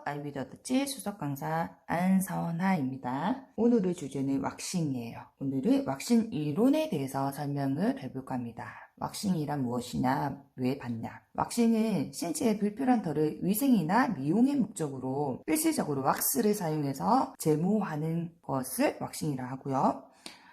아이비더터치 수석 강사 안선아입니다. 오늘의 주제는 왁싱이에요. 오늘은 왁싱 이론에 대해서 설명을 해볼까 합니다. 왁싱이란 무엇이냐, 왜 받냐? 왁싱은 신체에 불필요한 털을 위생이나 미용의 목적으로 일시적으로 왁스를 사용해서 제모하는 것을 왁싱이라 하고요.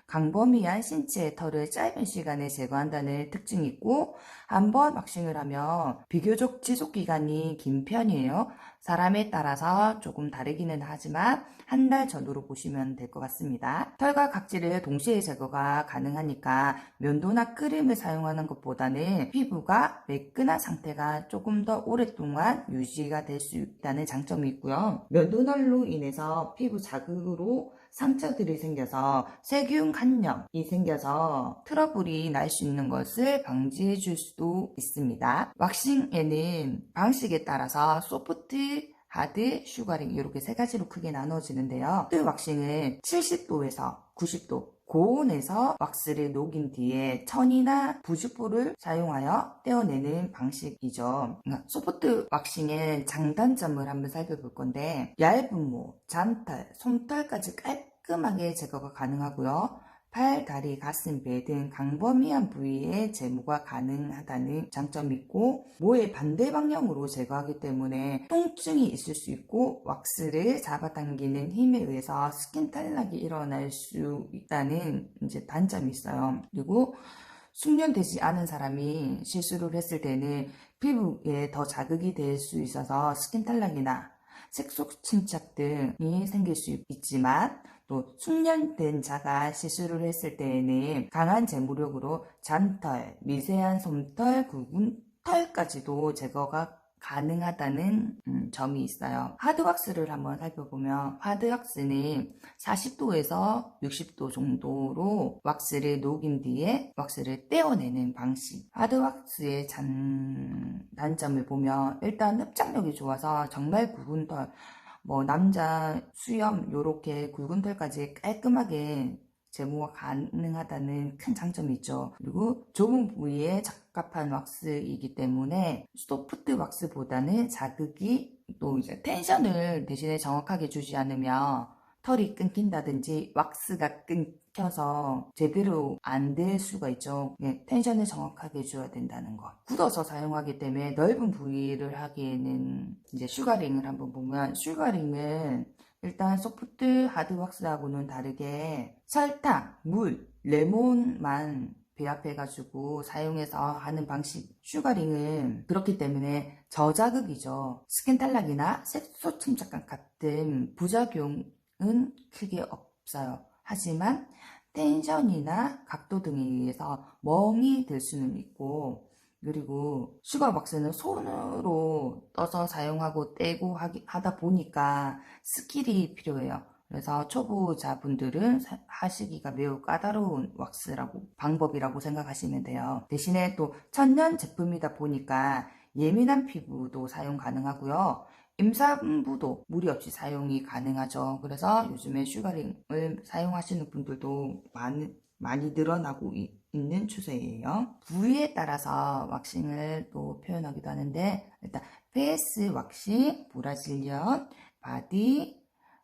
광범위한 신체의 털을 짧은 시간에 제거한다는 특징이 있고, 한번 왁싱을 하면 비교적 지속기간이 긴 편이에요. 사람에 따라서 조금 다르기는 하지만 한 달 전후로 보시면 될 것 같습니다. 털과 각질을 동시에 제거가 가능하니까 면도나 크림을 사용하는 것보다는 피부가 매끈한 상태가 조금 더 오랫동안 유지가 될 수 있다는 장점이 있고요. 면도날로 인해서 피부 자극으로 상처들이 생겨서 세균 간염이 생겨서 트러블이 날 수 있는 것을 방지해 줄 수도 있습니다. 왁싱에는 방식에 따라서 소프트, 하드, 슈거링 이렇게 세 가지로 크게 나눠지는데요. 소프트 왁싱은 70도에서 90도 고온에서 왁스를 녹인 뒤에 천이나 부직포를 사용하여 떼어내는 방식이죠. 소프트 왁싱의 장단점을 한번 살펴볼 건데, 얇은 모, 잔털, 솜털까지 깔끔하게 제거가 가능하고요. 팔, 다리, 가슴, 배 등 광범위한 부위에 제모가 가능하다는 장점이 있고, 모의 반대 방향으로 제거하기 때문에 통증이 있을 수 있고, 왁스를 잡아당기는 힘에 의해서 스킨 탈락이 일어날 수 있다는 단점이 있어요. 그리고 숙련되지 않은 사람이 실수를 했을 때는 피부에 더 자극이 될 수 있어서 스킨 탈락이나 색소 침착 등이 생길 수 있지만, 또 숙련된 자가 실수를 했을 때에는 강한 제모력으로 잔털, 미세한 솜털, 굵은 털까지도 제거가 가능하다는 점이 있어요. 하드왁스를 한번 살펴보면, 하드왁스는 40도에서 60도 정도로 왁스를 녹인 뒤에 왁스를 떼어내는 방식. 하드왁스의 단점을 보면, 일단 흡착력이 좋아서 정말 굵은 털, 남자 수염 요렇게 굵은 털까지 깔끔하게 제모가 가능하다는 큰 장점이 있죠. 그리고 좁은 부위에 적합한 왁스이기 때문에 소프트 왁스보다는 자극이, 또 이제 텐션을 대신에 정확하게 주지 않으면 털이 끊긴다든지 왁스가 끊겨서 제대로 안 될 수가 있죠. 텐션을 정확하게 줘야 된다는 것. 굳어서 사용하기 때문에 넓은 부위를 하기에는 이제 슈가링을 한번 보면, 슈가링은 일단 소프트 하드왁스하고는 다르게 설탕, 물, 레몬만 배합해가지고 사용해서 하는 방식. 슈가링은 그렇기 때문에 저자극이죠. 스킨 탈락이나 색소 침착감 같은 부작용은 크게 없어요. 하지만 텐션이나 각도 등에 의해서 멍이 들 수는 있고, 그리고 슈가박스는 손으로 떠서 사용하고 떼고 하다 보니까 스킬이 필요해요. 그래서 초보자분들은 하시기가 매우 까다로운 방법이라고 생각하시면 돼요. 대신에 또 천연 제품이다 보니까 예민한 피부도 사용 가능하고요. 임산부도 무리 없이 사용이 가능하죠. 그래서 요즘에 슈가링을 사용하시는 분들도 많이 늘어나고 있는 추세예요. 부위에 따라서 왁싱을 또 표현하기도 하는데, 일단 페이스 왁싱, 브라질리언, 바디,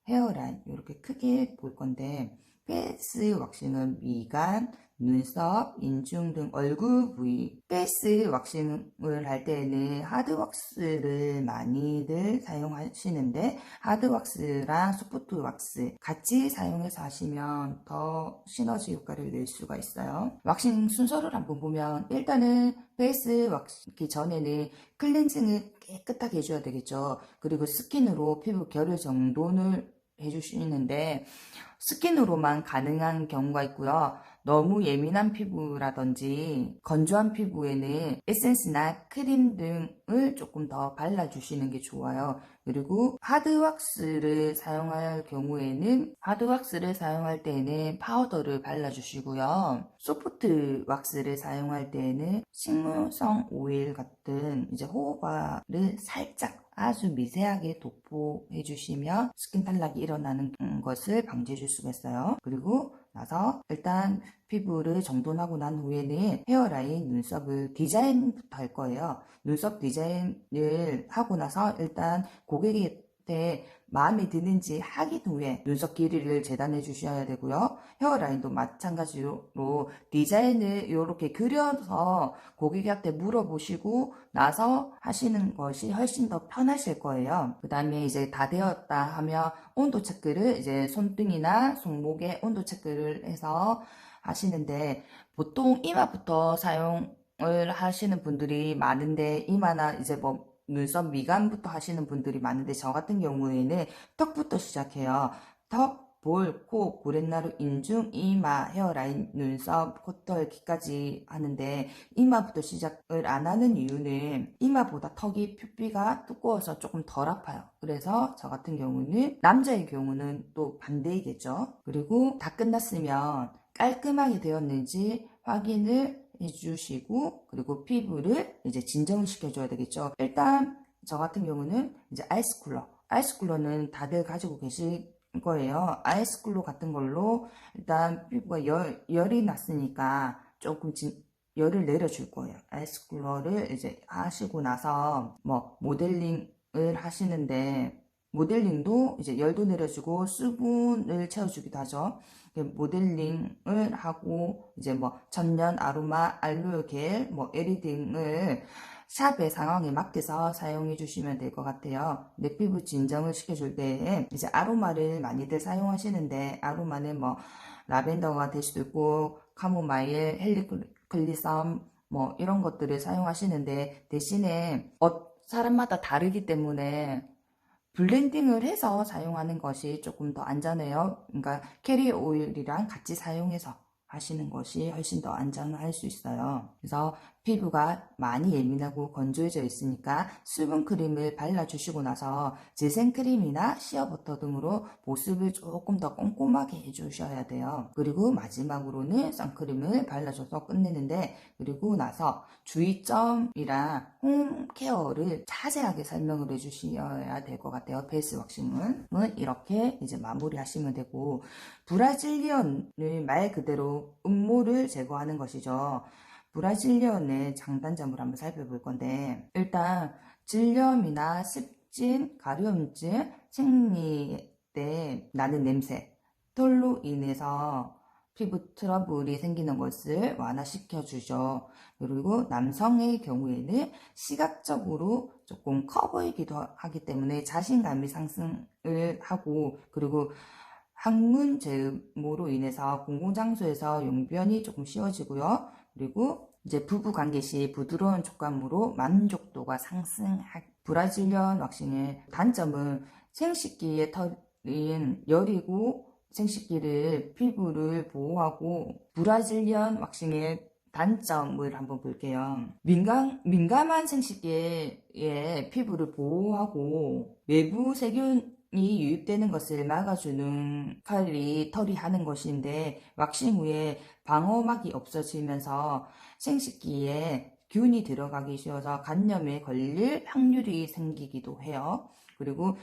헤어라인 이렇게 크게 볼 건데, 페이스 왁싱은 미간, 눈썹, 인중 등 얼굴 부위. 페이스 왁싱을 할 때에는 하드왁스를 많이들 사용하시는데, 하드왁스랑 소프트 왁스 같이 사용해서 하시면 더 시너지 효과를 낼 수가 있어요. 왁싱 순서를 한번 보면, 일단은 페이스 왁싱 전에는 클렌징을 깨끗하게 해줘야 되겠죠. 그리고 스킨으로 피부 결을 정돈을 해주시는데, 스킨으로만 가능한 경우가 있고요. 너무 예민한 피부라든지 건조한 피부에는 에센스나 크림 등을 조금 더 발라주시는 게 좋아요. 그리고 하드왁스를 사용할 때에는 파우더를 발라주시고요. 소프트 왁스를 사용할 때에는 식물성 오일 같은 이제 호호바를 살짝 아주 미세하게 도포해 주시면 스킨 탈락이 일어나는 것을 방지해 줄 수가 있어요. 그리고 나서 일단 피부를 정돈하고 난 후에는 헤어라인, 눈썹을 디자인부터 할 거예요. 눈썹 디자인을 하고 나서 일단 고객에 끝에 마음에 드는지 확인 후에 눈썹 길이를 재단해 주셔야 되고요. 헤어라인도 마찬가지로 디자인을 이렇게 그려서 고객한테 물어보시고 나서 하시는 것이 훨씬 더 편하실 거예요. 그 다음에 이제 다 되었다 하면 온도 체크를 이제 손등이나 손목에 온도 체크를 해서 하시는데, 보통 이마부터 사용을 하시는 분들이 많은데, 이마나 이제 뭐 눈썹 미간부터 하시는 분들이 많은데, 저 같은 경우에는 턱부터 시작해요. 턱, 볼, 코, 구렛나루, 인중, 이마, 헤어라인, 눈썹, 콧털기까지 하는데, 이마부터 시작을 안 하는 이유는 이마보다 턱이 표피가 두꺼워서 조금 덜 아파요. 그래서 저 같은 경우는, 남자의 경우는 또 반대이겠죠. 그리고 다 끝났으면 깔끔하게 되었는지 확인을 해주시고, 그리고 피부를 이제 진정을 시켜줘야 되겠죠. 일단 저 같은 경우는 이제 아이스쿨러는 다들 가지고 계실 거예요. 아이스쿨러 같은 걸로 일단 피부가 열이 났으니까 조금 열을 내려줄 거예요. 아이스쿨러를 이제 하시고 나서 뭐 모델링을 하시는데, 모델링도 이제 열도 내려주고 수분을 채워주기도 하죠. 모델링을 하고 이제 뭐 천년, 아로마, 알로에 겔, 뭐 에리 등을 샵의 상황에 맞게서 사용해 주시면 될 것 같아요. 내 피부 진정을 시켜줄 때 이제 아로마를 많이들 사용하시는데, 아로마는 뭐 라벤더가 될 수도 있고 카모마일, 헬리클리섬 뭐 이런 것들을 사용하시는데, 대신에 사람마다 다르기 때문에 블렌딩을 해서 사용하는 것이 조금 더 안전해요. 그러니까 캐리 오일이랑 같이 사용해서 하시는 것이 훨씬 더 안전할 수 있어요. 그래서 피부가 많이 예민하고 건조해져 있으니까 수분 크림을 발라주시고 나서 재생크림이나 시어버터 등으로 보습을 조금 더 꼼꼼하게 해주셔야 돼요. 그리고 마지막으로는 선크림을 발라줘서 끝내는데, 그리고 나서 주의점이랑 홈케어를 자세하게 설명을 해주셔야 될 것 같아요. 베이스 왁싱은 이렇게 이제 마무리하시면 되고, 브라질리언을 말 그대로 음모를 제거하는 것이죠. 브라질리언의 장단점을 한번 살펴볼 건데, 일단 질염이나 습진, 가려움증, 생리 때 나는 냄새, 털로 인해서 피부 트러블이 생기는 것을 완화시켜 주죠. 그리고 남성의 경우에는 시각적으로 조금 커 보이기도 하기 때문에 자신감이 상승을 하고, 그리고 항문 제모로 인해서 공공장소에서 용변이 조금 쉬워지고요. 그리고 이제 부부 관계 시 부드러운 촉감으로 만족도가 브라질리언 왁싱의 단점은 생식기에 털린 열이고, 생식기를 피부를 보호하고, 브라질리언 왁싱의 단점을 한번 볼게요. 민감한 생식기의 피부를 보호하고 외부 세균이 유입되는 것을 막아주는 역할이 털이 하는 것인데, 왁싱 후에 방어막이 없어지면서 생식기에 균이 들어가기 쉬워서 간염에 걸릴 확률이 생기기도 해요. 그리고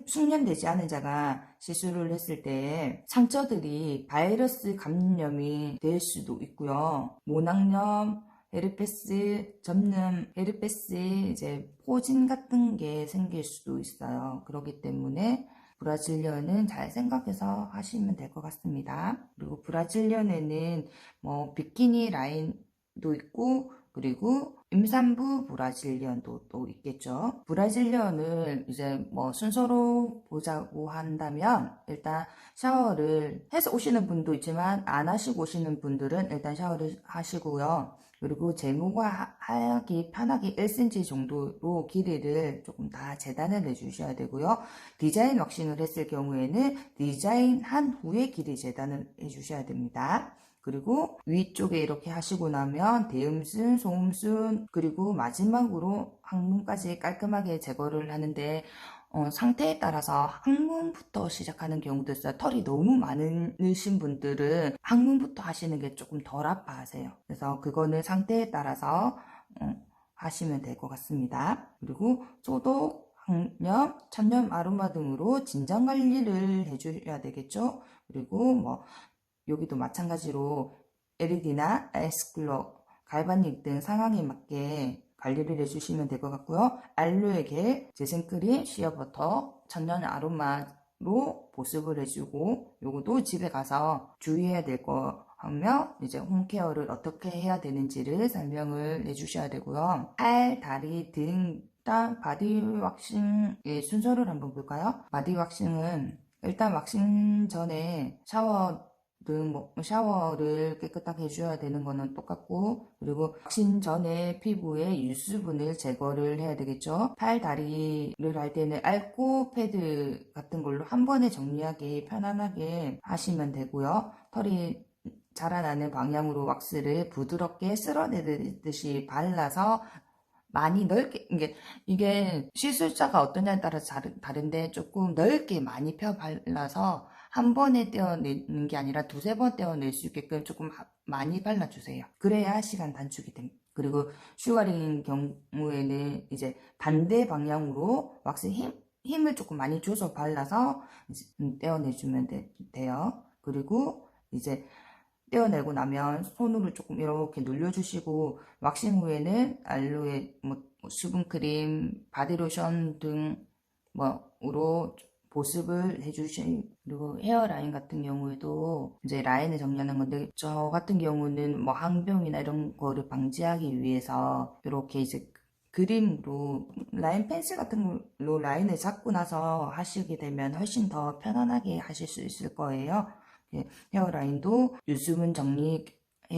숙련되지 않은 자가 시술을 했을 때 상처들이 바이러스 감염이 될 수도 있고요. 모낭염, 헤르페스, 접름, 헤르페스, 이제 포진 같은 게 생길 수도 있어요. 그렇기 때문에 브라질리언은 잘 생각해서 하시면 될 것 같습니다. 그리고 브라질리언에는 뭐 비키니 라인도 있고, 그리고 임산부 브라질리언도 또 있겠죠. 브라질리언을 이제 뭐 순서로 보자고 한다면, 일단 샤워를 해서 오시는 분도 있지만 안 하시고 오시는 분들은 일단 샤워를 하시고요. 그리고 제모가 하기 편하게 1cm 정도로 길이를 조금 다 재단을 해주셔야 되고요. 디자인 왁싱을 했을 경우에는 디자인한 후에 길이 재단을 해주셔야 됩니다. 그리고 위쪽에 이렇게 하시고 나면 대음순, 소음순, 그리고 마지막으로 항문까지 깔끔하게 제거를 하는데, 상태에 따라서 항문부터 시작하는 경우도 있어요. 털이 너무 많으신 분들은 항문부터 하시는 게 조금 덜 아파하세요. 그래서 그거는 상태에 따라서 하시면 될 것 같습니다. 그리고 소독, 항염, 천연 아로마 등으로 진정 관리를 해줘야 되겠죠. 그리고 뭐 여기도 마찬가지로 LED나 아이스쿨러, 갈바닉 등 상황에 맞게 관리를 해주시면 될 것 같고요. 알로에 겔, 재생크림, 시어버터, 천연 아로마로 보습을 해주고, 요것도 집에 가서 주의해야 될 거 하면 이제 홈케어를 어떻게 해야 되는지를 설명을 해주셔야 되고요. 팔, 다리, 등, 일단 바디 왁싱의 순서를 한번 볼까요? 바디 왁싱은 일단 왁싱 전에 샤워를 깨끗하게 해줘야 되는 거는 똑같고, 그리고 왁싱 전에 피부에 유수분을 제거를 해야 되겠죠. 팔, 다리를 할 때는 앓고 패드 같은 걸로 한 번에 정리하기 편안하게 하시면 되고요. 털이 자라나는 방향으로 왁스를 부드럽게 쓸어내듯이 발라서 많이 넓게, 이게 시술자가 어떠냐에 따라서 다른데 조금 넓게 많이 펴 발라서 한 번에 떼어내는 게 아니라 두세 번 떼어낼 수 있게끔 조금 많이 발라주세요. 그래야 시간 단축이 됩니다. 그리고 슈가링 경우에는 이제 반대 방향으로 왁스 힘을 조금 많이 줘서 발라서 떼어내주면 돼요. 그리고 이제 떼어내고 나면 손으로 조금 이렇게 눌려주시고, 왁싱 후에는 알로에 수분크림, 바디로션 등 뭐로 보습을 해주시. 그리고 헤어라인 같은 경우에도 이제 라인을 정리하는 건데, 저 같은 경우는 뭐 항병이나 이런 거를 방지하기 위해서 이렇게 이제 그림으로 라인 펜슬 같은 걸로 라인을 잡고 나서 하시게 되면 훨씬 더 편안하게 하실 수 있을 거예요. 헤어라인도 유수분 정리해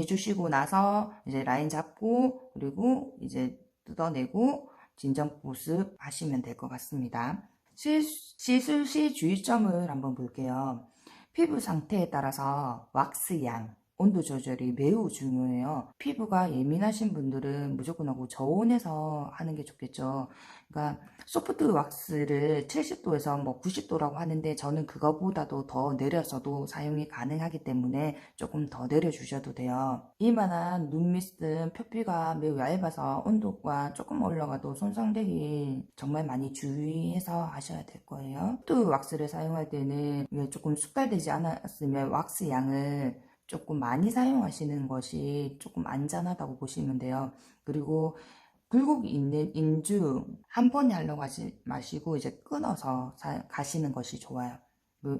주시고 나서 이제 라인 잡고, 그리고 이제 뜯어내고 진정 보습 하시면 될 것 같습니다. 시술 시 주의점을 한번 볼게요. 피부 상태에 따라서 왁스 양, 온도 조절이 매우 중요해요. 피부가 예민하신 분들은 무조건 하고 저온에서 하는 게 좋겠죠. 그러니까 소프트 왁스를 70도에서 뭐 90도라고 하는데, 저는 그거보다도 더 내려서도 사용이 가능하기 때문에 조금 더 내려주셔도 돼요. 이만한 눈 밑은 표피가 매우 얇아서 온도가 조금 올라가도 손상되기 정말 많이 주의해서 하셔야 될 거예요. 소프트 왁스를 사용할 때는 조금 숙달되지 않았으면 왁스 양을 조금 많이 사용하시는 것이 조금 안전하다고 보시면 돼요. 그리고 굴곡이 있는 인중 한 번에 하려고 하지 마시고 이제 끊어서 가시는 것이 좋아요.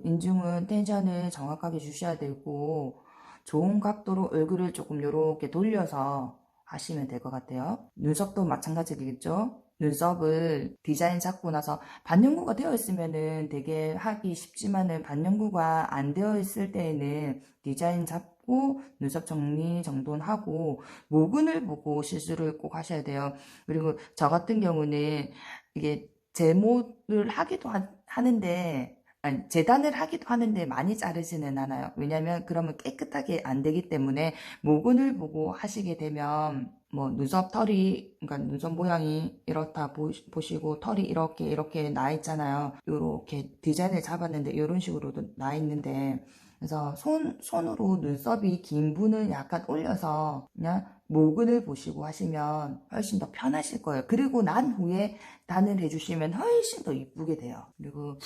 인중은 텐션을 정확하게 주셔야 되고, 좋은 각도로 얼굴을 조금 이렇게 돌려서 하시면 될 것 같아요. 눈썹도 마찬가지겠죠. 눈썹을 디자인 잡고 나서 반영구가 되어 있으면은 되게 하기 쉽지만은, 반영구가 안 되어 있을 때에는 디자인 잡고 눈썹 정리 정돈하고 모근을 보고 시술을 꼭 하셔야 돼요. 그리고 저 같은 경우는 이게 제모를 하기도 하는데, 아니, 재단을 하기도 하는데 많이 자르지는 않아요. 왜냐면 그러면 깨끗하게 안 되기 때문에, 모근을 보고 하시게 되면 뭐 눈썹 털이, 그러니까 눈썹 모양이 이렇다 보시고 털이 이렇게 나 있잖아요. 요렇게 디자인을 잡았는데 이런 식으로도 나 있는데, 그래서 손으로 눈썹이 긴 분은 약간 올려서 그냥 모근을 보시고 하시면 훨씬 더 편하실 거예요. 그리고 난 후에 단을 해주시면 훨씬 더 이쁘게 돼요. 그리고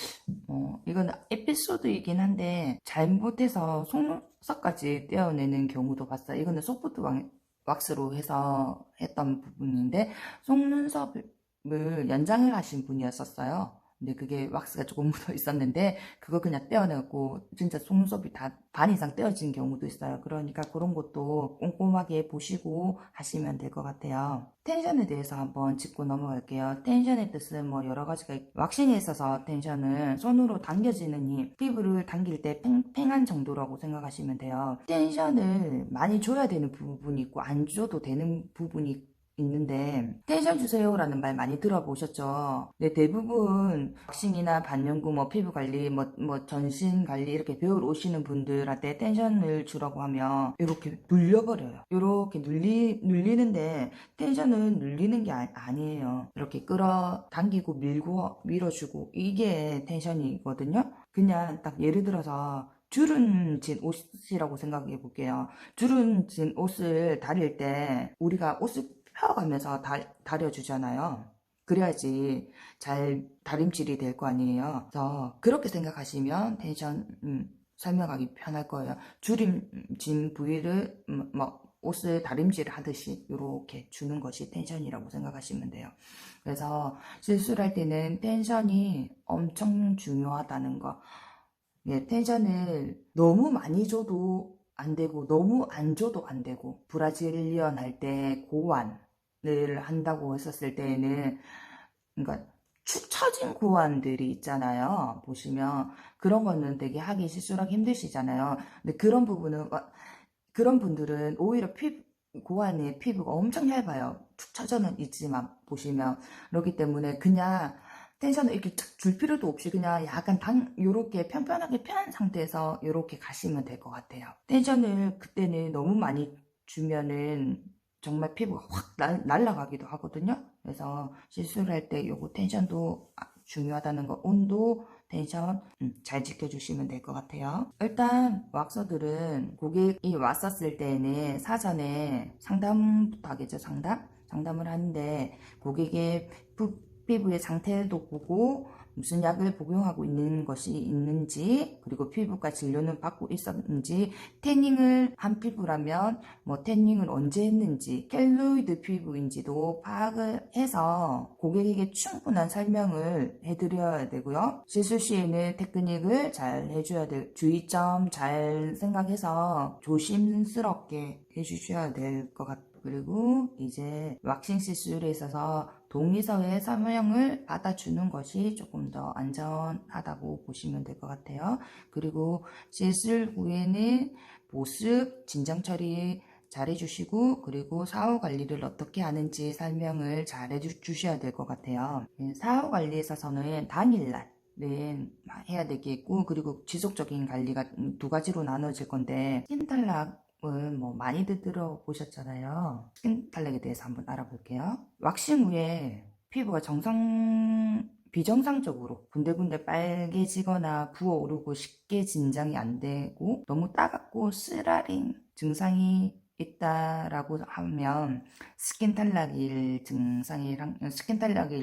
이건 에피소드이긴 한데, 잘못해서 속눈썹까지 떼어내는 경우도 봤어요. 이거는 소프트 왁스로 해서 했던 부분인데, 속눈썹을 연장을 하신 분이었었어요. 근데 그게 왁스가 조금 묻어 있었는데, 그거 그냥 떼어내고 진짜 속눈썹이 다 반 이상 떼어진 경우도 있어요. 그러니까 그런 것도 꼼꼼하게 보시고 하시면 될 것 같아요. 텐션에 대해서 한번 짚고 넘어갈게요. 텐션의 뜻은 뭐 여러 가지가 왁싱에 있어서 텐션은 손으로 당겨지는 힘, 피부를 당길 때 팽팽한 정도라고 생각하시면 돼요. 텐션을 많이 줘야 되는 부분이 있고 안 줘도 되는 부분이 있는데, 텐션 주세요라는 말 많이 들어보셨죠? 네, 대부분 왁싱이나 반영구, 피부 관리, 전신 관리 이렇게 배우러 오시는 분들한테 텐션을 주라고 하면 이렇게 눌려버려요. 이렇게 눌리는데, 텐션은 눌리는 게 아니에요. 이렇게 끌어당기고 밀고 밀어주고, 이게 텐션이거든요. 그냥 딱 예를 들어서 주름 진 옷이라고 생각해 볼게요. 주름 진 옷을 다릴 때 우리가 옷을 펴가면서 다려주잖아요. 그래야지 잘 다림질이 될 거 아니에요. 그래서 그렇게 생각하시면 텐션 설명하기 편할 거예요. 주름 진 부위를 옷을 다림질 하듯이 이렇게 주는 것이 텐션이라고 생각하시면 돼요. 그래서 시술할 때는 텐션이 엄청 중요하다는 거. 예, 텐션을 너무 많이 줘도 안 되고 너무 안 줘도 안 되고, 브라질리언 할 때 고환을 한다고 했었을 때에는, 그러니까 축 처진 고환들이 있잖아요. 보시면 그런 거는 되게 하기 시술하기 힘드시잖아요. 근데 그런 분들은 오히려 고환의 피부가 엄청 얇아요. 축 처져는 있지만 보시면. 그렇기 때문에 그냥 텐션을 이렇게 쫙 줄 필요도 없이 그냥 약간 요렇게 편편하게 편 상태에서 요렇게 가시면 될 것 같아요. 텐션을 그때는 너무 많이 주면은 정말 피부가 확 날아가기도 하거든요. 그래서 시술할 때 요거 텐션도 중요하다는 거, 온도, 텐션 잘 지켜주시면 될 것 같아요. 일단 왁서들은 고객이 왔었을 때는 사전에 상담부터 하겠죠. 상담을 하는데 고객의 피부의 상태도 보고 무슨 약을 복용하고 있는 것이 있는지, 그리고 피부과 진료는 받고 있었는지, 태닝을 한 피부라면 뭐 태닝을 언제 했는지, 켈로이드 피부인지도 파악을 해서 고객에게 충분한 설명을 해드려야 되고요. 시술 시에는 테크닉을 잘 해줘야 될, 주의점 잘 생각해서 조심스럽게 해주셔야 될 것 같아요. 그리고 이제 왁싱 시술에 있어서 동의서의 서명을 받아주는 것이 조금 더 안전하다고 보시면 될 것 같아요. 그리고 시술 후에는 보습, 진정 처리 잘 해주시고, 그리고 사후 관리를 어떻게 하는지 설명을 잘 해주셔야 될 것 같아요. 사후 관리에 있어서는 당일날 해야 되겠고, 그리고 지속적인 관리가 두 가지로 나눠질 건데, 스킨 탈락은 뭐 많이들 들어보셨잖아요. 스킨 탈락에 대해서 한번 알아볼게요. 왁싱 후에 피부가 비정상적으로 군데군데 빨개지거나 부어오르고 쉽게 진정이 안 되고 너무 따갑고 쓰라린 증상이 있다라고 하면 스킨 탈락일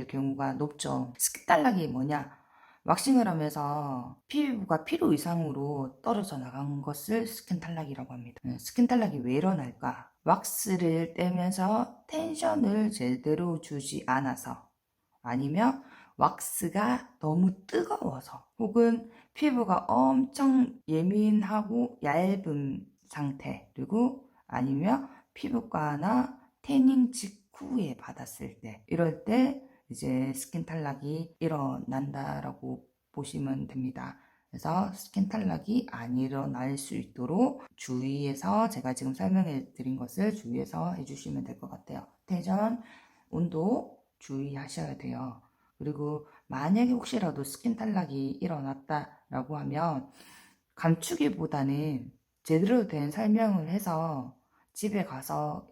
경우가 높죠. 스킨 탈락이 뭐냐? 왁싱을 하면서 피부가 필요 이상으로 떨어져 나간 것을 스킨 탈락이라고 합니다. 스킨 탈락이 왜 일어날까? 왁스를 떼면서 텐션을 제대로 주지 않아서, 아니면 왁스가 너무 뜨거워서, 혹은 피부가 엄청 예민하고 얇은 상태, 그리고 아니면 피부과나 태닝 직후에 받았을 때, 이럴 때 이제 스킨 탈락이 일어난다라고 보시면 됩니다. 그래서 스킨 탈락이 안 일어날 수 있도록 주의해서, 제가 지금 설명해 드린 것을 주의해서 해주시면 될 것 같아요. 텐션, 온도 주의하셔야 돼요. 그리고 만약에 혹시라도 스킨 탈락이 일어났다라고 하면 감추기보다는 제대로 된 설명을 해서 집에 가서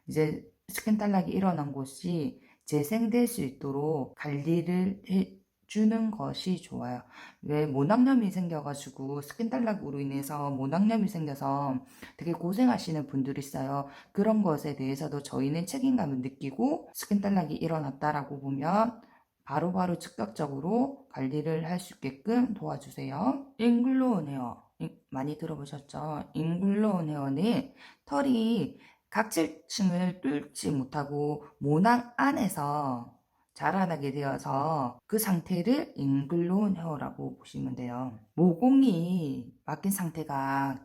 이제 스킨 탈락이 일어난 곳이 재생될 수 있도록 관리를 해주는 것이 좋아요. 왜 모낭염이 생겨가지고 스킨 탈락으로 인해서 모낭염이 생겨서 되게 고생하시는 분들이 있어요. 그런 것에 대해서도 저희는 책임감을 느끼고 스킨 탈락이 일어났다라고 보면 바로바로 즉각적으로 관리를 할 수 있게끔 도와주세요. 잉글로운 헤어 많이 들어보셨죠? 잉글로운 헤어는 털이 각질층을 뚫지 못하고 모낭 안에서 자라나게 되어서 그 상태를 잉글로운 헤어라고 보시면 돼요. 모공이 막힌 상태가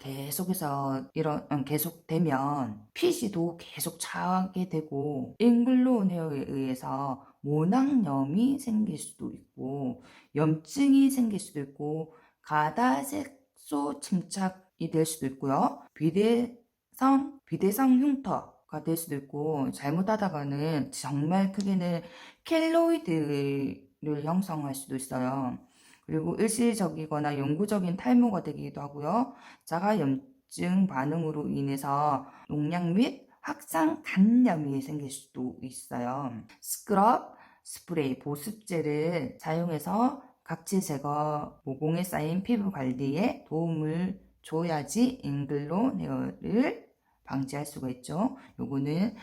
계속되면 피지도 계속 차게 되고, 잉글로운 헤어에 의해서 모낭염이 생길 수도 있고, 염증이 생길 수도 있고, 가다색소 침착이 될 수도 있고요. 비대성 흉터가 될 수도 있고, 잘못하다가는 정말 크게는 켈로이드를 형성할 수도 있어요. 그리고 일시적이거나 영구적인 탈모가 되기도 하고요. 자가염증 반응으로 인해서 농약 및 확산 간염이 생길 수도 있어요. 스크럽, 스프레이, 보습제를 사용해서 각질 제거, 모공에 쌓인 피부 관리에 도움을 줘야지 잉글로운 헤어를 방지할 수가 있죠. 요거는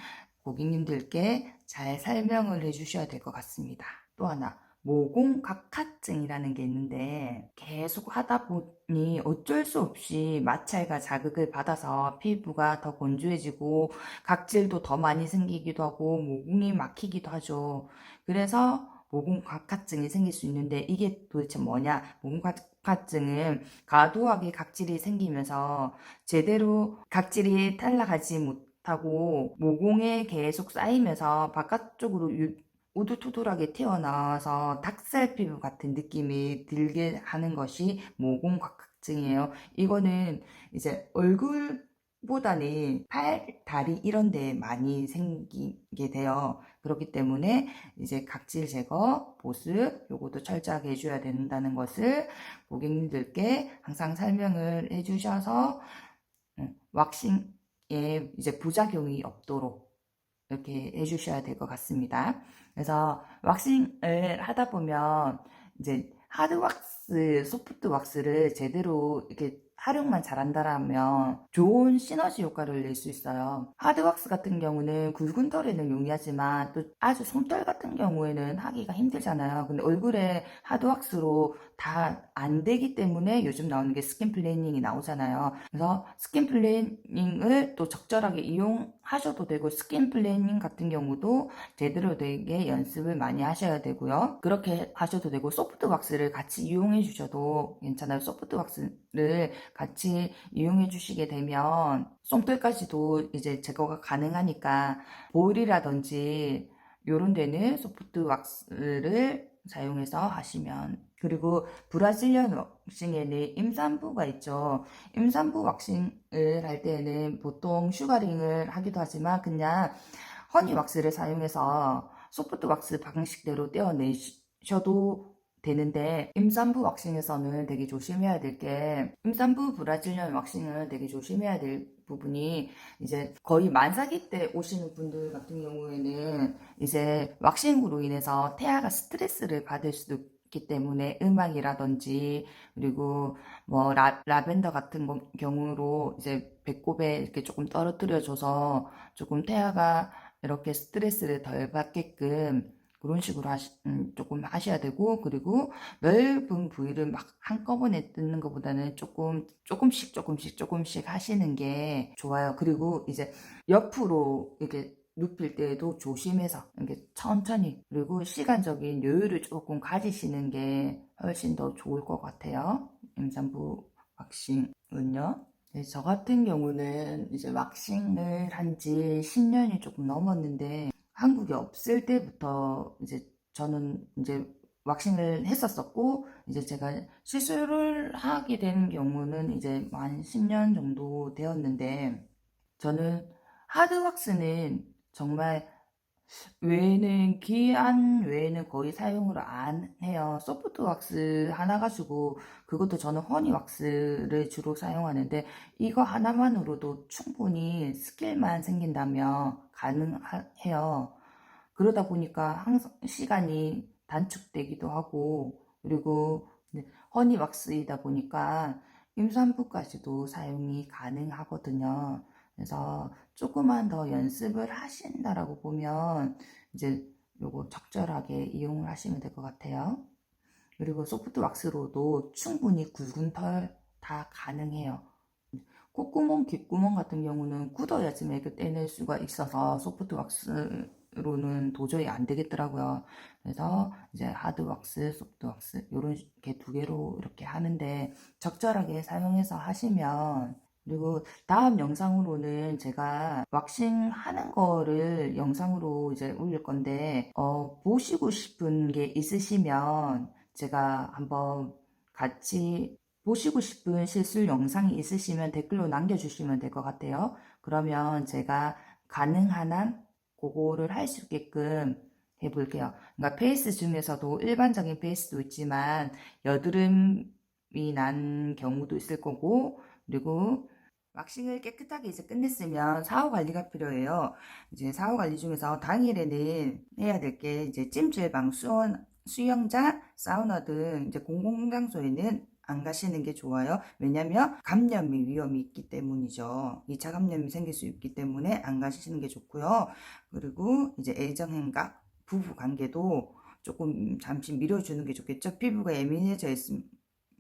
고객님들께 잘 설명을 해주셔야 될 것 같습니다. 또 하나, 모공각화증이라는 게 있는데 계속 하다 보니 어쩔 수 없이 마찰과 자극을 받아서 피부가 더 건조해지고 각질도 더 많이 생기기도 하고 모공이 막히기도 하죠. 그래서 모공각화증이 생길 수 있는데 이게 도대체 뭐냐? 모공각화증은 과도하게 각질이 생기면서 제대로 각질이 탈락하지 못하고 모공에 계속 쌓이면서 바깥쪽으로 우두투tur하게 튀어나와서 닭살 피부 같은 느낌이 들게 하는 것이 모공각각증이에요. 이거는 이제 얼굴보다는 팔, 다리 이런 데 많이 생기게 돼요. 그렇기 때문에 이제 각질 제거, 보습 요것도 철저하게 해줘야 된다는 것을 고객님들께 항상 설명을 해주셔서 왁싱에 이제 부작용이 없도록 이렇게 해주셔야 될 것 같습니다. 그래서 왁싱을 하다 보면 이제 하드 왁스, 소프트 왁스를 제대로 이렇게 활용만 잘한다라면 좋은 시너지 효과를 낼 수 있어요. 하드 왁스 같은 경우는 굵은 털에는 용이하지만 또 아주 솜털 같은 경우에는 하기가 힘들잖아요. 근데 얼굴에 하드 왁스로 다 안 되기 때문에 요즘 나오는 게 스킨 플래닝이 나오잖아요. 그래서 스킨 플래닝을 또 적절하게 이용하셔도 되고 스킨 플래닝 같은 경우도 제대로 되게 연습을 많이 하셔야 되고요. 그렇게 하셔도 되고 소프트 왁스를 같이 이용해 주셔도 괜찮아요. 소프트 왁스를 같이 이용해 주시게 되면 솜털까지도 이제 제거가 가능하니까 볼이라든지 요런 데는 소프트 왁스를 사용해서 하시면, 그리고 브라질리언 왁싱에는 임산부가 있죠. 임산부 왁싱을 할 때는 보통 슈가링을 하기도 하지만 그냥 허니 왁스를 사용해서 소프트 왁스 방식대로 떼어내셔도 되는데, 임산부 왁싱에서는 되게 조심해야 될 게, 임산부 브라질리언 왁싱은 되게 조심해야 될 부분이 이제 거의 만삭이 때 오시는 분들 같은 경우에는 이제 왁싱으로 인해서 태아가 스트레스를 받을 수도 있기 때문에 음악이라든지 그리고 뭐 라벤더 같은 경우로 이제 배꼽에 이렇게 조금 떨어뜨려줘서 조금 태아가 이렇게 스트레스를 덜 받게끔 그런 식으로 조금 하셔야 되고, 그리고 넓은 부위를 막 한꺼번에 뜯는 것보다는 조금씩 하시는 게 좋아요. 그리고 이제 옆으로 이렇게 눕힐 때에도 조심해서 이렇게 천천히, 그리고 시간적인 여유를 조금 가지시는 게 훨씬 더 좋을 것 같아요. 임산부 왁싱은요. 네, 저 같은 경우는 이제 왁싱을 한 지 10년이 조금 넘었는데, 한국에 없을 때부터 이제 저는 이제 왁싱을 했었었고, 이제 제가 시술을 하게 된 경우는 이제 한 10년 정도 되었는데, 저는 하드 왁스는 정말 기한 외에는 거의 사용을 안 해요. 소프트 왁스 하나 가지고, 그것도 저는 허니 왁스를 주로 사용하는데, 이거 하나만으로도 충분히 스킬만 생긴다면 가능해요. 그러다 보니까 항상 시간이 단축되기도 하고, 그리고 허니 왁스이다 보니까 임산부까지도 사용이 가능하거든요. 그래서 조금만 더 연습을 하신다라고 보면 이제 요거 적절하게 이용을 하시면 될 것 같아요. 그리고 소프트 왁스로도 충분히 굵은 털 다 가능해요. 콧구멍, 귓구멍 같은 경우는 굳어야지만 이렇게 떼낼 수가 있어서 소프트 왁스로는 도저히 안 되겠더라고요. 그래서 이제 하드 왁스, 소프트 왁스 요런 게 두 개로 이렇게 하는데 적절하게 사용해서 하시면, 그리고 다음 영상으로는 제가 왁싱 하는 거를 영상으로 이제 올릴 건데, 보시고 싶은 게 있으시면 제가 한번 같이 보시고 싶은 실술 영상이 있으시면 댓글로 남겨주시면 될 것 같아요. 그러면 제가 가능한 한 그거를 할 수 있게끔 해볼게요. 그러니까 페이스 중에서도 일반적인 페이스도 있지만 여드름이 난 경우도 있을 거고, 그리고 왁싱을 깨끗하게 이제 끝냈으면 사후 관리가 필요해요. 이제 사후 관리 중에서 당일에는 해야 될 게 이제 찜질방, 수영장, 사우나 등 이제 공공장소에는 안 가시는 게 좋아요. 왜냐면 감염이 위험이 있기 때문이죠. 2차 감염이 생길 수 있기 때문에 안 가시는 게 좋고요. 그리고 이제 애정행각, 부부 관계도 조금 잠시 밀어주는 게 좋겠죠. 피부가 예민해져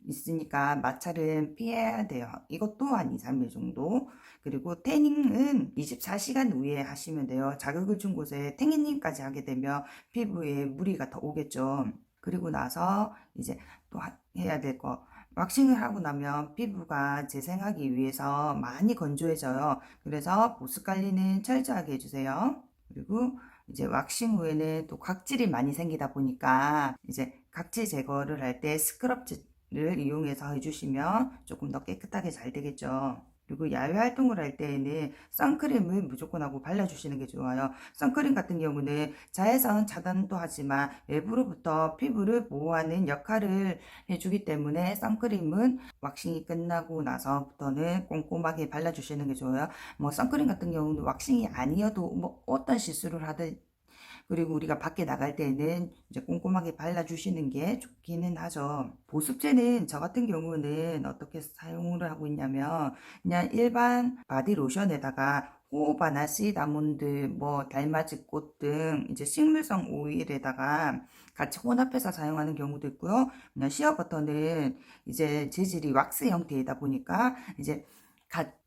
있으니까 마찰은 피해야 돼요. 이것 또한 2, 3일 정도. 그리고 태닝은 24시간 후에 하시면 돼요. 자극을 준 곳에 태닝까지 하게 되면 피부에 무리가 더 오겠죠. 그리고 나서 이제 또 해야 될 거. 왁싱을 하고 나면 피부가 재생하기 위해서 많이 건조해져요. 그래서 보습 관리는 철저하게 해주세요. 그리고 이제 왁싱 후에는 또 각질이 많이 생기다 보니까 이제 각질 제거를 할 때 스크럽를 이용해서 해주시면 조금 더 깨끗하게 잘 되겠죠. 그리고 야외 활동을 할 때에는 선크림을 무조건 하고 발라주시는 게 좋아요. 선크림 같은 경우는 자외선 차단도 하지만 외부로부터 피부를 보호하는 역할을 해주기 때문에 선크림은 왁싱이 끝나고 나서부터는 꼼꼼하게 발라주시는 게 좋아요. 뭐 선크림 같은 경우는 왁싱이 아니어도 뭐 어떤 시술을 하든, 그리고 우리가 밖에 나갈 때는 이제 꼼꼼하게 발라주시는 게 좋기는 하죠. 보습제는 저 같은 경우는 어떻게 사용을 하고 있냐면 그냥 일반 바디로션에다가 호호바나 시다몬드, 뭐 달맞이꽃 등 이제 식물성 오일에다가 같이 혼합해서 사용하는 경우도 있고요. 그냥 시어버터는 이제 재질이 왁스 형태이다 보니까 이제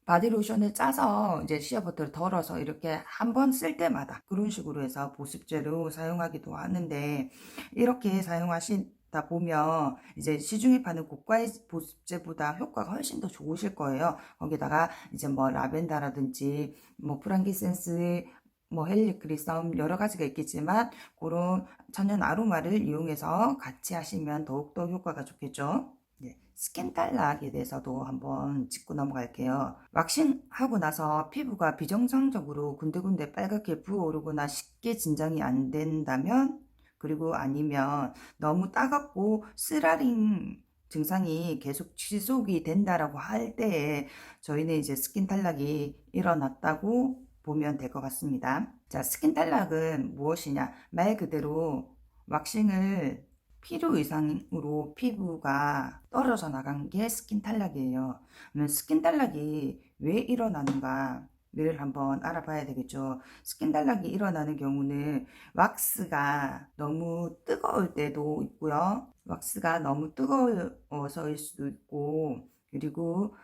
바디로션을 짜서 이제 시어버터를 덜어서 이렇게 한 번 쓸 때마다 그런 식으로 해서 보습제로 사용하기도 하는데, 이렇게 사용하시다 보면 이제 시중에 파는 고가의 보습제보다 효과가 훨씬 더 좋으실 거예요. 거기다가 이제 뭐 라벤더라든지 뭐 프랑키센스, 뭐 헬리크리썸 여러 가지가 있겠지만 그런 천연 아로마를 이용해서 같이 하시면 더욱더 효과가 좋겠죠. 스킨 탈락에 대해서도 한번 짚고 넘어갈게요. 왁싱하고 나서 피부가 비정상적으로 군데군데 빨갛게 부어오르거나 쉽게 진정이 안 된다면, 그리고 아니면 너무 따갑고 쓰라린 증상이 계속 지속이 된다라고 할 때에 저희는 이제 스킨 탈락이 일어났다고 보면 될 것 같습니다. 자, 스킨 탈락은 무엇이냐? 말 그대로 왁싱을 필요 이상으로 피부가 떨어져 나간 게 스킨 탈락이에요. 그러면 스킨 탈락이 왜 일어나는가를 한번 알아봐야 되겠죠. 스킨 탈락이 일어나는 경우는 왁스가 너무 뜨거울 때도 있고요. 왁스가 너무 뜨거워서일 수도 있고, 그리고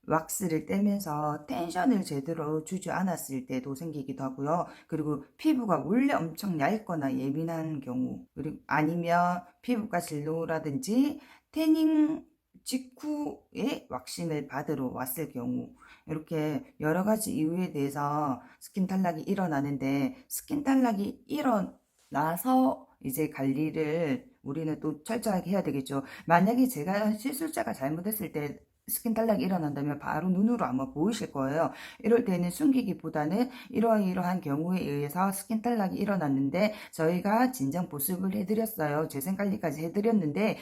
왁스를 떼면서 텐션을 제대로 주지 않았을 때도 생기기도 하고요. 그리고 피부가 원래 엄청 얇거나 예민한 경우, 그리고 아니면 피부가 진로라든지 태닝 직후에 왁싱을 받으러 왔을 경우, 이렇게 여러 가지 이유에 대해서 스킨 탈락이 일어나는데, 스킨 탈락이 일어나서 이제 관리를 우리는 또 철저하게 해야 되겠죠. 만약에 제가 시술자가 잘못했을 때 스킨 탈락이 일어난다면 바로 눈으로 아마 보이실 거예요. 이럴 때는 숨기기보다는 이러한 경우에 의해서 스킨 탈락이 일어났는데 저희가 진정 보습을 해드렸어요. 재생관리까지 해드렸는데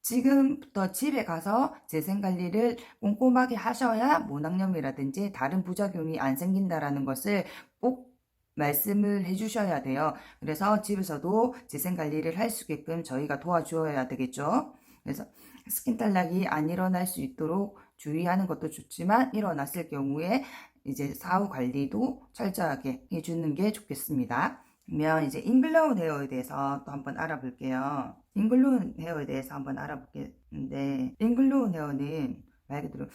지금부터 집에 가서 재생관리를 꼼꼼하게 하셔야 모낭염이라든지 다른 부작용이 안 생긴다라는 것을 꼭 말씀을 해주셔야 돼요. 그래서 집에서도 재생관리를 할 수 있게끔 저희가 도와주어야 되겠죠. 그래서 스킨 탈락이 안 일어날 수 있도록 주의하는 것도 좋지만, 일어났을 경우에 이제 사후 관리도 철저하게 해주는 게 좋겠습니다. 그러면 이제 잉글로운 헤어에 대해서 또 한번 알아볼게요. 잉글로운 헤어에 대해서 한번 알아보겠는데, 잉글로운 헤어는 말 그대로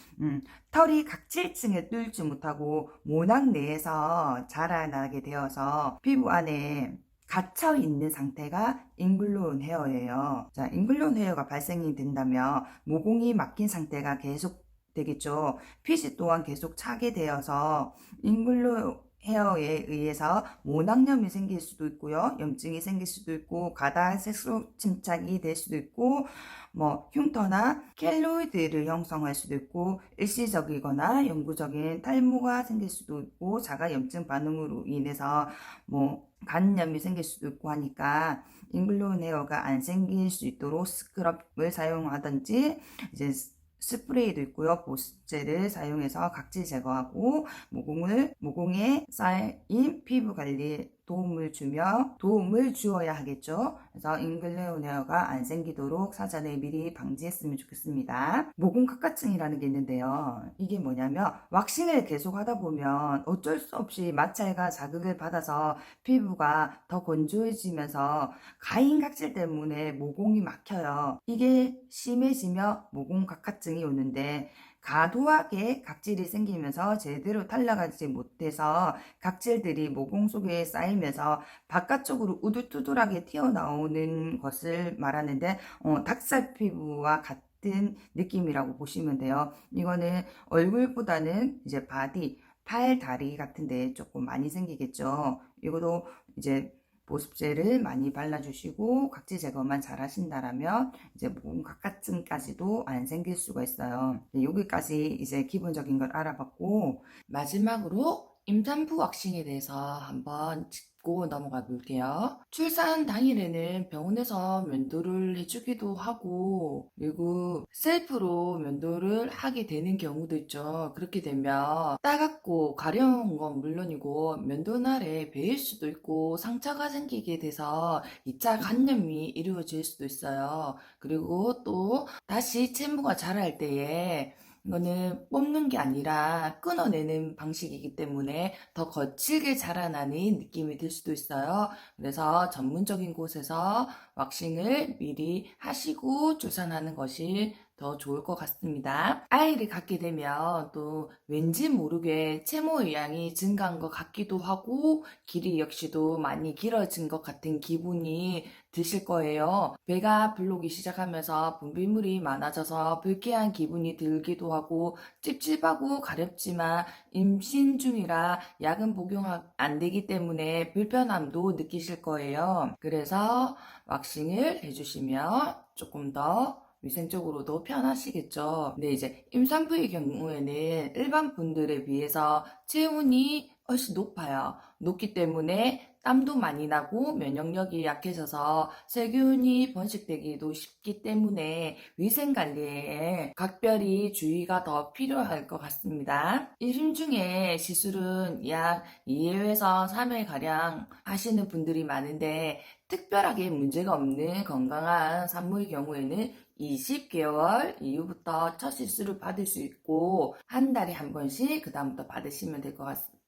털이 각질층에 뚫지 못하고 모낭 내에서 자라나게 되어서 피부 안에 갇혀 있는 상태가 잉글로운 헤어예요. 자, 잉글로운 헤어가 발생이 된다면 모공이 막힌 상태가 계속 되겠죠. 피지 또한 계속 차게 되어서 잉글로운 헤어에 의해서 모낭염이 생길 수도 있고요. 염증이 생길 수도 있고, 가다 색소 침착이 될 수도 있고, 뭐 흉터나 켈로이드를 형성할 수도 있고, 일시적이거나 영구적인 탈모가 생길 수도 있고, 자가 염증 반응으로 인해서 뭐 간염이 생길 수도 있고 하니까 잉글로운 헤어가 안 생길 수 있도록 스크럽을 사용하든지 이제 스프레이도 있고요. 보습제를 사용해서 각질 제거하고 모공에 쌓인 피부 관리 도움을 주며 도움을 주어야 하겠죠. 그래서 인글레오네어가 안 생기도록 사전에 미리 방지했으면 좋겠습니다. 모공 각화증이라는 게 있는데요. 이게 뭐냐면 왁싱을 계속 하다 보면 어쩔 수 없이 마찰과 자극을 받아서 피부가 더 건조해지면서 가인 각질 때문에 모공이 막혀요. 이게 심해지며 모공 각화증이 오는데 과도하게 각질이 생기면서 제대로 탈락하지 못해서 각질들이 모공 속에 쌓이면서 바깥쪽으로 우두두dur하게 튀어나오는 것을 말하는데 닭살 피부와 같은 느낌이라고 보시면 돼요. 이거는 얼굴보다는 이제 바디, 팔, 다리 같은데 조금 많이 생기겠죠. 이것도 이제 보습제를 많이 발라주시고 각질 제거만 잘 하신다라면 이제 모공 각화증까지도 안 생길 수가 있어요. 여기까지 이제 기본적인 걸 알아봤고 마지막으로 임산부 왁싱에 대해서 한번 짚고 넘어가 볼게요. 출산 당일에는 병원에서 면도를 해주기도 하고 그리고 셀프로 면도를 하게 되는 경우도 있죠. 그렇게 되면 따갑고 가려운 건 물론이고 면도날에 베일 수도 있고 상처가 생기게 돼서 2차 감염이 이루어질 수도 있어요. 그리고 또 다시 채무가 자랄 때에 이거는 뽑는 게 아니라 끊어내는 방식이기 때문에 더 거칠게 자라나는 느낌이 들 수도 있어요. 그래서 전문적인 곳에서 왁싱을 미리 하시고 출산하는 것이 더 좋을 것 같습니다. 아이를 갖게 되면 또 왠지 모르게 채모의 양이 증가한 것 같기도 하고 길이 역시도 많이 길어진 것 같은 기분이 드실 거예요. 배가 불르기 시작하면서 분비물이 많아져서 불쾌한 기분이 들기도 하고 찝찝하고 가렵지만 임신 중이라 약은 복용 안 되기 때문에 불편함도 느끼실 거예요. 그래서 왁싱을 해주시면 조금 더 위생적으로도 편하시겠죠. 근데 이제 임산부의 경우에는 일반 분들에 비해서 체온이 훨씬 높아요. 높기 때문에 땀도 많이 나고 면역력이 약해져서 세균이 번식되기도 쉽기 때문에 위생관리에 각별히 주의가 더 필요할 것 같습니다. 임신 중에 시술은 약 2회에서 3회가량 하시는 분들이 많은데 특별하게 문제가 없는 건강한 산모의 경우에는 20개월 이후부터 첫 시술을 받을 수 있고 한 달에 한 번씩 그 다음부터 받으시면 될 것 같습니다.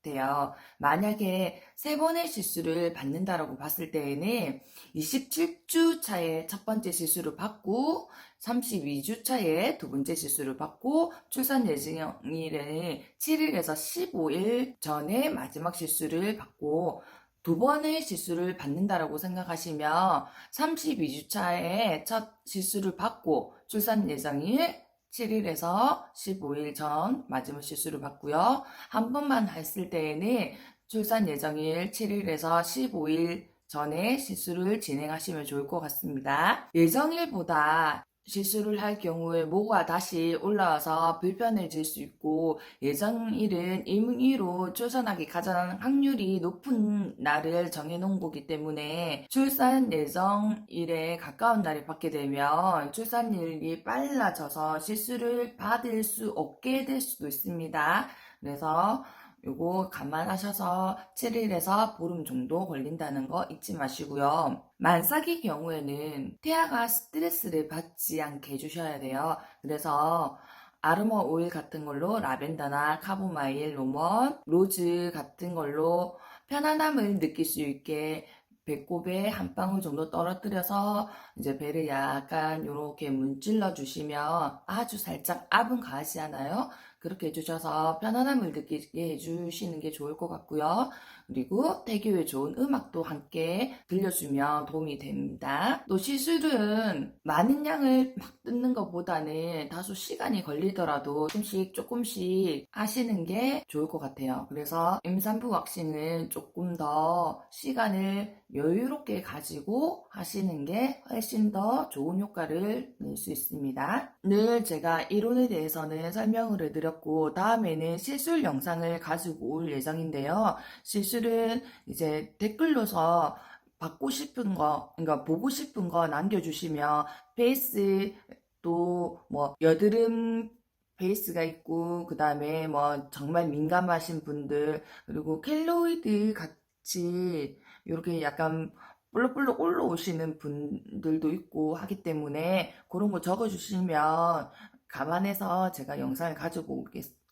만약에 3번의 시술을 받는다라고 봤을 때에는 27주 차에 첫 번째 시술을 받고 32주 차에 두 번째 시술을 받고 출산 예정일에는 7일에서 15일 전에 마지막 시술을 받고 두 번의 시술을 받는다라고 생각하시면 32주 차에 첫 시술을 받고 출산 예정일 7일에서 15일 전 마지막 시술을 받고요. 한 번만 했을 때에는 출산 예정일 7일에서 15일 전에 시술을 진행하시면 좋을 것 같습니다. 예정일보다 시술을 할 경우에 모가 다시 올라와서 불편해질 수 있고 예정일은 임의로 출산하기 가장 확률이 높은 날을 정해놓은 거기 때문에 출산 예정일에 가까운 날에 받게 되면 출산일이 빨라져서 시술을 받을 수 없게 될 수도 있습니다. 그래서 요거 감안하셔서 7일에서 보름 정도 걸린다는 거 잊지 마시고요. 만삭의 경우에는 태아가 스트레스를 받지 않게 해주셔야 돼요. 그래서 아로마 오일 같은 걸로 라벤더나 카모마일, 로먼, 로즈 같은 걸로 편안함을 느낄 수 있게 배꼽에 한 방울 정도 떨어뜨려서 이제 배를 약간 이렇게 문질러 주시면 아주 살짝 압은 가하지 않아요? 그렇게 해주셔서 편안함을 느끼게 해주시는 게 좋을 것 같고요. 그리고 태교에 좋은 음악도 함께 들려주면 도움이 됩니다. 또 시술은 많은 양을 막 뜯는 것보다는 다소 시간이 걸리더라도 조금씩 하시는 게 좋을 것 같아요. 그래서 임산부 왁싱은 조금 더 시간을 여유롭게 가지고 하시는 게 훨씬 더 좋은 효과를 낼 수 있습니다. 늘 제가 이론에 대해서는 설명을 해드렸고 다음에는 시술 영상을 가지고 올 예정인데요. 시술은 이제 댓글로서 받고 싶은 거, 그러니까 보고 싶은 거 남겨주시면 베이스 또 뭐 여드름 베이스가 있고 그 다음에 뭐 정말 민감하신 분들 그리고 켈로이드 같이 이렇게 약간 볼록볼록 올라오시는 분들도 있고 하기 때문에 그런 거 적어주시면 감안해서 제가 영상을 가지고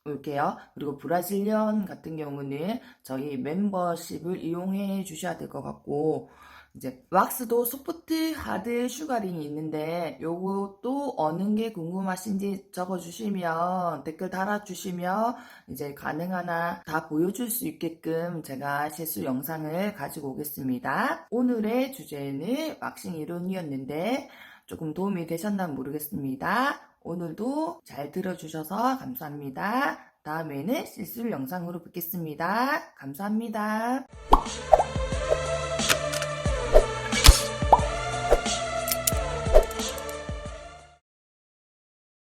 올게요. 그리고 브라질리언 같은 경우는 저희 멤버십을 이용해 주셔야 될 것 같고, 이제 왁스도 소프트, 하드, 슈가링이 있는데 요것도 어느 게 궁금하신지 적어주시면 댓글 달아주시면 이제 가능하나 다 보여줄 수 있게끔 제가 실수 영상을 가지고 오겠습니다. 오늘의 주제는 왁싱 이론이었는데 조금 도움이 되셨나 모르겠습니다. 오늘도 잘 들어주셔서 감사합니다. 다음에는 실수 영상으로 뵙겠습니다. 감사합니다.